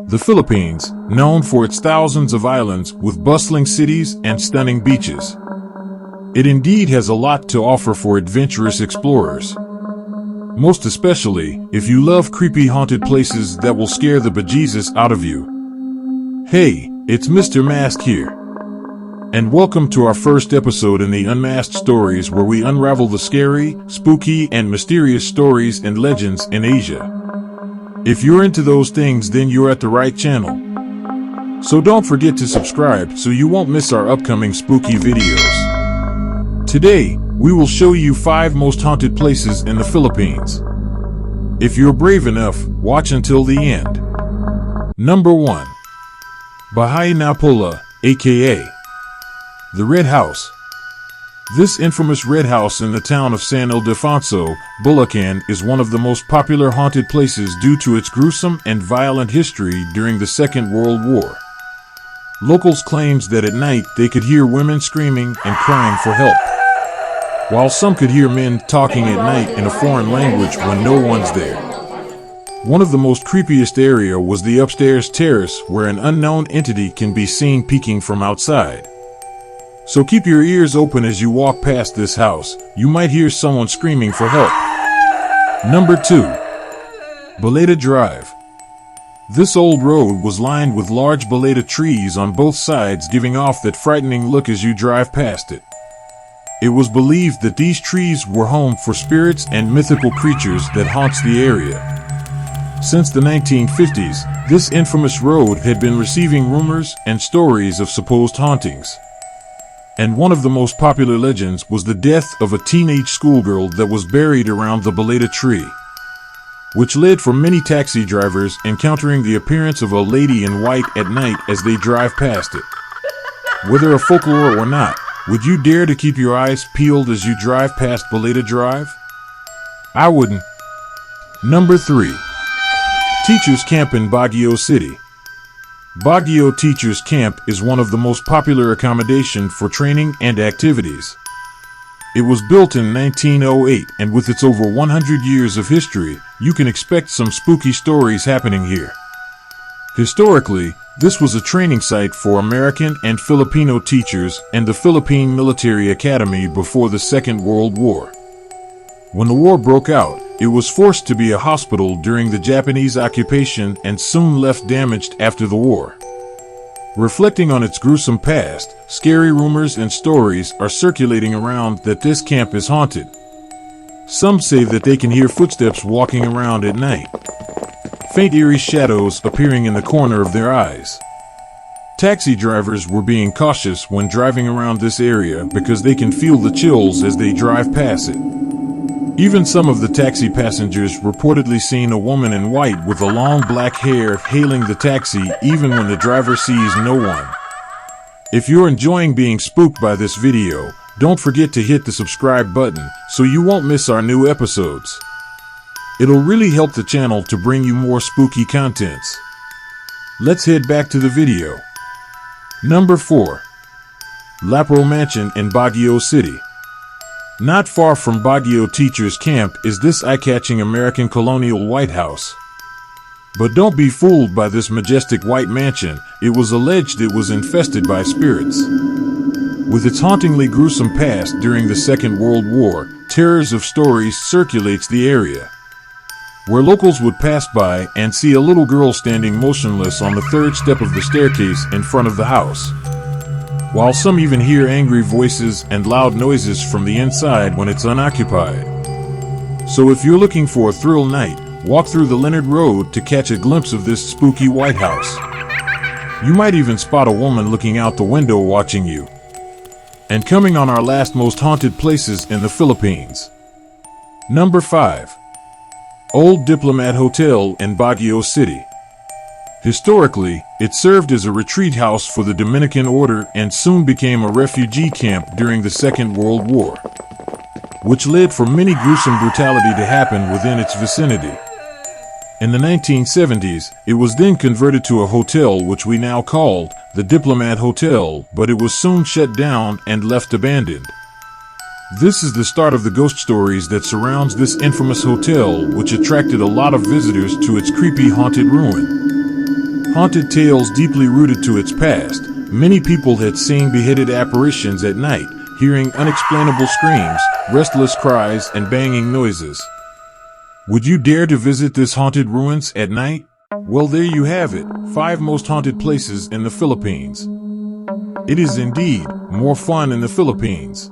The Philippines, known for its thousands of islands with bustling cities and stunning beaches. It indeed has a lot to offer for adventurous explorers. Most especially, if you love creepy haunted places that will scare the bejesus out of you. Hey, it's Mr. Mask here. And welcome to our first episode in the Unmasked stories, where we unravel the scary, spooky, and mysterious stories and legends in Asia. If you're into those things, then you're at the right channel. So don't forget to subscribe so you won't miss our upcoming spooky videos. Today, we will show you 5 most haunted places in the Philippines. If you're brave enough, watch until the end. Number 1. Bahay na Pula, aka the Red House. This infamous red house in the town of San Ildefonso, Bulacan, is one of the most popular haunted places due to its gruesome and violent history during the Second World War. Locals claims that at night they could hear women screaming and crying for help, while some could hear men talking at night in a foreign language when no one's there. One of the most creepiest area was the upstairs terrace, where an unknown entity can be seen peeking from outside. So keep your ears open as you walk past this house. You might hear someone screaming for help. Number 2. Balete Drive. This old road was lined with large balete trees on both sides, giving off that frightening look as you drive past it. It was believed that these trees were home for spirits and mythical creatures that haunts the area. Since the 1950s, this infamous road had been receiving rumors and stories of supposed hauntings. And one of the most popular legends was the death of a teenage schoolgirl that was buried around the balete tree, which led for many taxi drivers encountering the appearance of a lady in white at night as they drive past it. Whether a folklore or not, would you dare to keep your eyes peeled as you drive past Balete Drive? I wouldn't. Number 3. Teachers Camp in Baguio City. Baguio Teachers Camp is one of the most popular accommodation for training and activities. It was built in 1908, and with its over 100 years of history, you can expect some spooky stories happening here. Historically, this was a training site for American and Filipino teachers and the Philippine Military Academy before the Second World War. When the war broke out, it was forced to be a hospital during the Japanese occupation and soon left damaged after the war. Reflecting on its gruesome past, scary rumors and stories are circulating around that this camp is haunted. Some say that they can hear footsteps walking around at night, faint eerie shadows appearing in the corner of their eyes. Taxi drivers were being cautious when driving around this area because they can feel the chills as they drive past it. Even some of the taxi passengers reportedly seen a woman in white with a long black hair hailing the taxi even when the driver sees no one. If you're enjoying being spooked by this video, don't forget to hit the subscribe button so you won't miss our new episodes. It'll really help the channel to bring you more spooky contents. Let's head back to the video. Number 4. Laperal Mansion in Baguio City. Not far from Baguio Teachers Camp is this eye-catching American colonial White House. But don't be fooled by this majestic white mansion. It was alleged it was infested by spirits. With its hauntingly gruesome past during the Second World War, terrors of stories circulates the area, where locals would pass by and see a little girl standing motionless on the 3rd step of the staircase in front of the house, while some even hear angry voices and loud noises from the inside when it's unoccupied. So if you're looking for a thrill night, walk through the Leonard Road to catch a glimpse of this spooky White House. You might even spot a woman looking out the window watching you. And coming on our last most haunted places in the Philippines. Number 5. Old Diplomat Hotel in Baguio City. Historically, it served as a retreat house for the Dominican Order and soon became a refugee camp during the Second World War, which led for many gruesome brutality to happen within its vicinity. In the 1970s, it was then converted to a hotel which we now call the Diplomat Hotel, but it was soon shut down and left abandoned. This is the start of the ghost stories that surrounds this infamous hotel, which attracted a lot of visitors to its creepy haunted ruin. Haunted tales deeply rooted to its past. Many people had seen beheaded apparitions at night, hearing unexplainable screams, restless cries, and banging noises. Would you dare to visit this haunted ruins at night? Well, there you have it, 5 most haunted places in the Philippines. It is indeed more fun in the Philippines.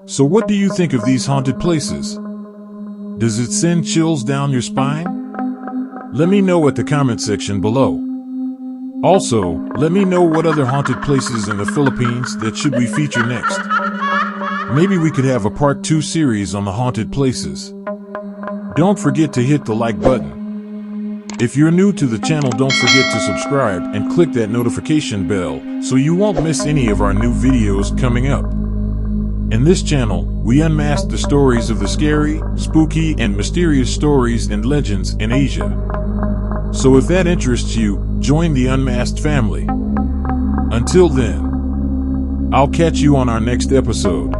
So what do you think of these haunted places? Does it send chills down your spine? Let me know at the comment section below. Also, let me know what other haunted places in the Philippines that should we feature next. Maybe we could have a part 2 series on the haunted places. Don't forget to hit the like button. If you're new to the channel, don't forget to subscribe and click that notification bell so you won't miss any of our new videos coming up. In this channel, we unmask the stories of the scary, spooky, and mysterious stories and legends in Asia. So if that interests you, join the Unmasked family. Until then, I'll catch you on our next episode.